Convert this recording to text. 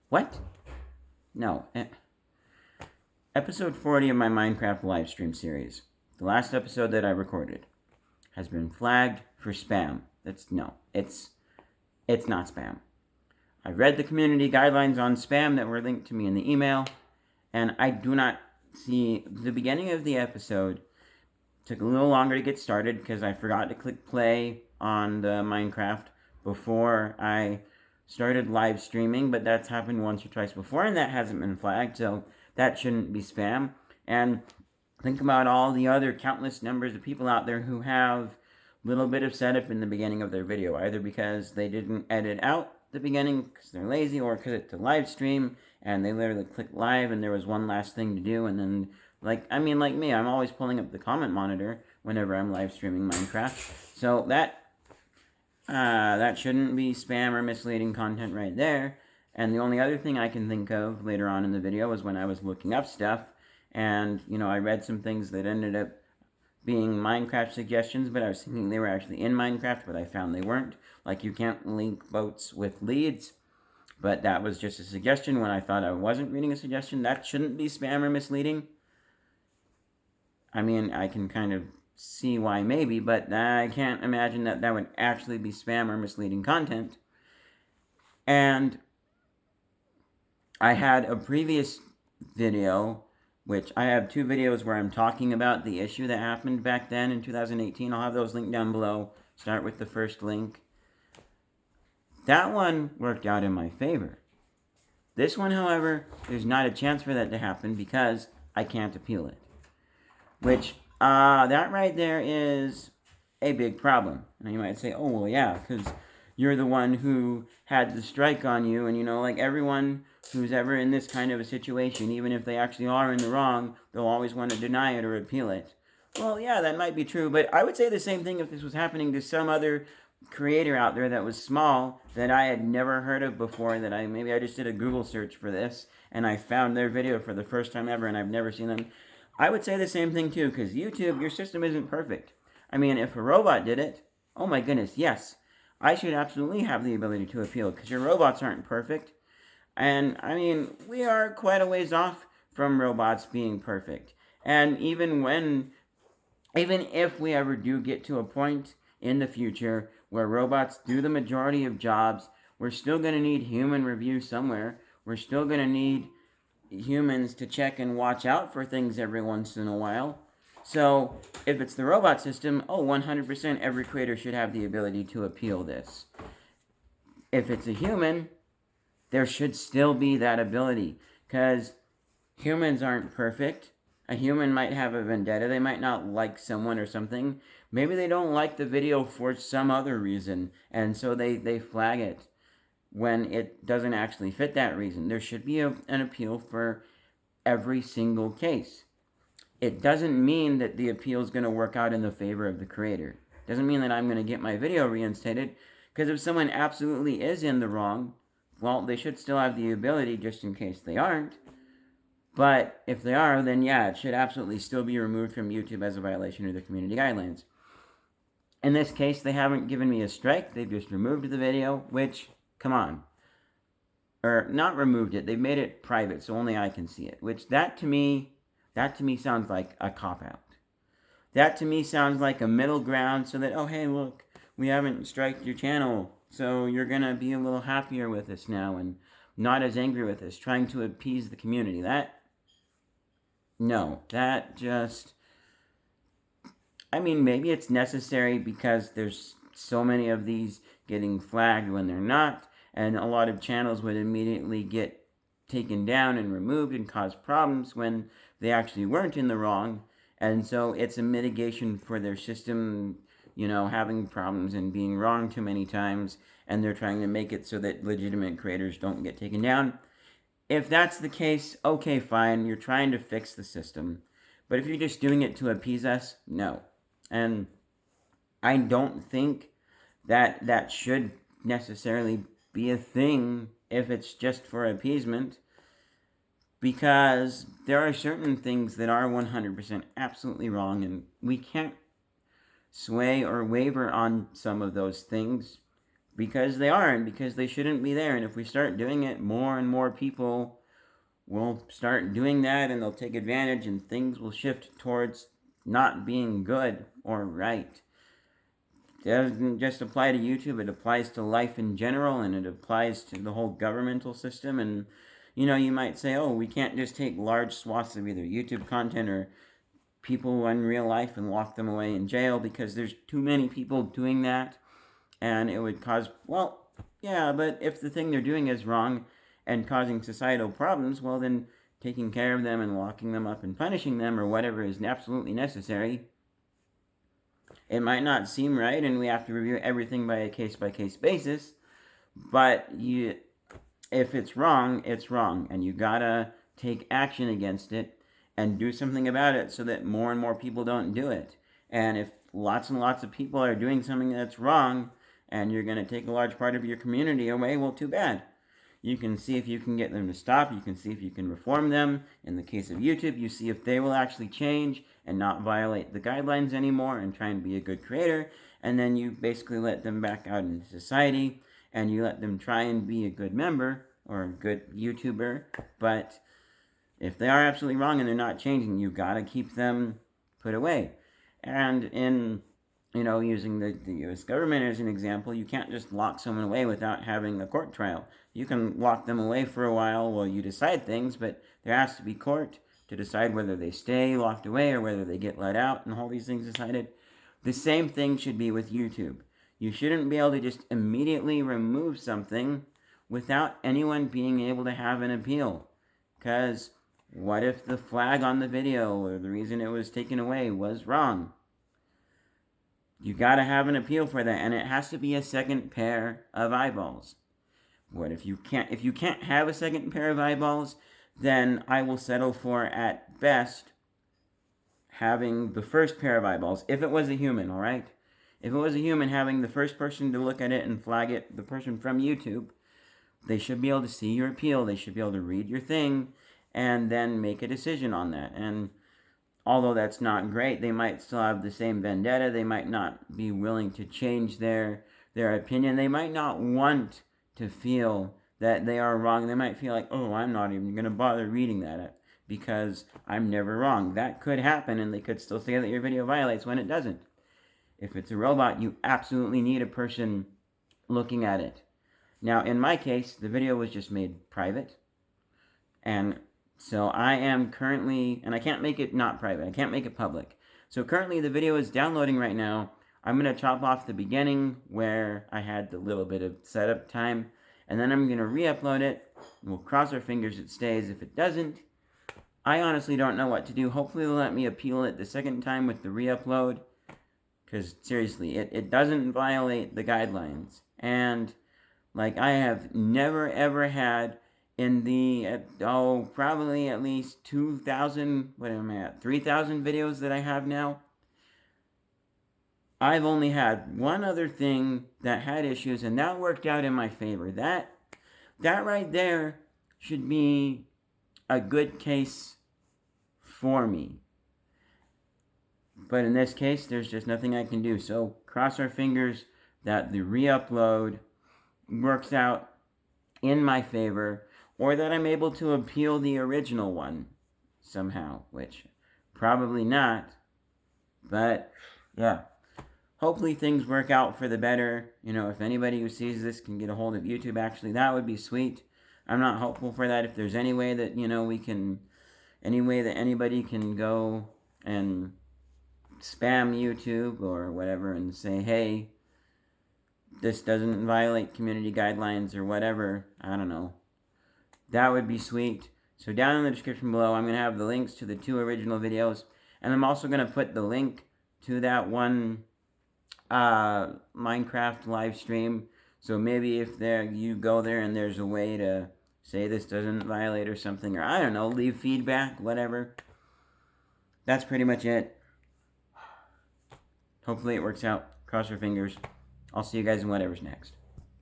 What? No. Episode 40 of my Minecraft live stream series, the last episode that I recorded, has been flagged for spam. It's not spam. I read the community guidelines on spam that were linked to me in the email, and I do not see the beginning of the episode. Took a little longer to get started because I forgot to click play on the Minecraft before I started live streaming, but that's happened once or twice before, and that hasn't been flagged, so that shouldn't be spam. And think about all the other countless numbers of people out there who have a little bit of setup in the beginning of their video, either because they didn't edit out the beginning because they're lazy, or because it's a live stream and they literally click live and there was one last thing to do, and then like me, I'm always pulling up the comment monitor whenever I'm live streaming Minecraft. So that shouldn't be spam or misleading content right there. And the only other thing I can think of later on in the video was when I was looking up stuff, and I read some things that ended up being Minecraft suggestions, but I was thinking they were actually in Minecraft, but I found they weren't. Like, you can't link boats with leads, but that was just a suggestion when I thought I wasn't reading a suggestion. That shouldn't be spam or misleading. I mean, I can kind of see why maybe, but I can't imagine that that would actually be spam or misleading content. And I had a previous video, which I have two videos where I'm talking about the issue that happened back then in 2018. I'll have those linked down below. Start with the first link. That one worked out in my favor. This one, however, there's not a chance for that to happen because I can't appeal it. Which, that right there is a big problem. And you might say, oh, well, yeah, because you're the one who had the strike on you, and like everyone who's ever in this kind of a situation, even if they actually are in the wrong, they'll always want to deny it or appeal it. Well, yeah, that might be true, but I would say the same thing if this was happening to some other creator out there that was small that I had never heard of before, that maybe I just did a Google search for this and I found their video for the first time ever and I've never seen them. I would say the same thing too, because YouTube, your system isn't perfect. I mean, if a robot did it, oh my goodness, yes, I should absolutely have the ability to appeal, because your robots aren't perfect. And, I mean, we are quite a ways off from robots being perfect. And even if we ever do get to a point in the future where robots do the majority of jobs, we're still going to need human review somewhere. We're still going to need humans to check and watch out for things every once in a while. So if it's the robot system, 100% every creator should have the ability to appeal this. If it's a human, there should still be that ability, because humans aren't perfect. A human might have a vendetta. They might not like someone or something. Maybe they don't like the video for some other reason, and so they flag it when it doesn't actually fit that reason. There should be an appeal for every single case. It doesn't mean that the appeal is going to work out in the favor of the creator. It doesn't mean that I'm going to get my video reinstated, because if someone absolutely is in the wrong, well, they should still have the ability just in case they aren't. But if they are, then yeah, it should absolutely still be removed from YouTube as a violation of the community guidelines. In this case, they haven't given me a strike. They've just removed the video, which, come on. Or not removed it. They've made it private, so only I can see it. Which, that to me sounds like a cop-out. That to me sounds like a middle ground so that, oh, hey, look, we haven't striked your channel, so you're going to be a little happier with us now and not as angry with us, trying to appease the community. I mean, maybe it's necessary because there's so many of these getting flagged when they're not, and a lot of channels would immediately get taken down and removed and cause problems when they actually weren't in the wrong. And so it's a mitigation for their system, having problems and being wrong too many times, and they're trying to make it so that legitimate creators don't get taken down. If that's the case, okay, fine, you're trying to fix the system. But if you're just doing it to appease us, no. And I don't think that should necessarily be a thing if it's just for appeasement, because there are certain things that are 100% absolutely wrong, and we can't sway or waver on some of those things because they aren't, because they shouldn't be there. And if we start doing it, more and more people will start doing that, and they'll take advantage, and things will shift towards not being good or right. It doesn't just apply to YouTube, it applies to life in general, and it applies to the whole governmental system. And you might say, oh, we can't just take large swaths of either YouTube content or people in real life and lock them away in jail, because there's too many people doing that, and it would cause, well, yeah, but if the thing they're doing is wrong and causing societal problems, well, then taking care of them and locking them up and punishing them or whatever is absolutely necessary. It might not seem right, and we have to review everything by a case-by-case basis, but if it's wrong, it's wrong, and you gotta take action against it and do something about it so that more and more people don't do it. And if lots and lots of people are doing something that's wrong, and you're going to take a large part of your community away, well, too bad. You can see if you can get them to stop. You can see if you can reform them. In the case of YouTube, you see if they will actually change and not violate the guidelines anymore and try and be a good creator. And then you basically let them back out into society, and you let them try and be a good member or a good YouTuber. But if they are absolutely wrong and they're not changing, you got to keep them put away. And in using the U.S. government as an example, you can't just lock someone away without having a court trial. You can lock them away for a while you decide things, but there has to be court to decide whether they stay locked away or whether they get let out, and all these things decided. The same thing should be with YouTube. You shouldn't be able to just immediately remove something without anyone being able to have an appeal. Because what if the flag on the video or the reason it was taken away was wrong? You gotta have an appeal for that, and it has to be a second pair of eyeballs. What if you can't have a second pair of eyeballs, then I will settle for, at best, having the first pair of eyeballs, if it was a human, alright? If it was a human, having the first person to look at it and flag it, the person from YouTube, they should be able to see your appeal, they should be able to read your thing, and then make a decision on that. And although that's not great, they might still have the same vendetta, they might not be willing to change their opinion, they might not want to feel that they are wrong, they might feel like, oh, I'm not even going to bother reading that because I'm never wrong. That could happen, and they could still say that your video violates when it doesn't. If it's a robot, you absolutely need a person looking at it. Now, in my case, the video was just made private, and so I am currently, and I can't make it not private, I can't make it public. So currently the video is downloading right now. I'm going to chop off the beginning where I had the little bit of setup time, and then I'm going to re-upload it. We'll cross our fingers it stays. If it doesn't, I honestly don't know what to do. Hopefully they'll let me appeal it the second time with the re-upload, because seriously, it doesn't violate the guidelines. And like, I have never ever had in the, probably at least 2,000, what am I at, 3,000 videos that I have now, I've only had one other thing that had issues, and that worked out in my favor. That right there should be a good case for me. But in this case, there's just nothing I can do. So cross our fingers that the re-upload works out in my favor, or that I'm able to appeal the original one somehow, which probably not. But yeah, hopefully things work out for the better. If anybody who sees this can get a hold of YouTube, actually, that would be sweet. I'm not hopeful for that. If there's any way that, any way that anybody can go and spam YouTube or whatever and say, hey, this doesn't violate community guidelines or whatever, I don't know, that would be sweet. So down in the description below, I'm going to have the links to the 2 original videos, and I'm also going to put the link to that one Minecraft live stream. So maybe if you go there and there's a way to say this doesn't violate or something, or I don't know, leave feedback, whatever. That's pretty much it. Hopefully it works out. Cross your fingers. I'll see you guys in whatever's next.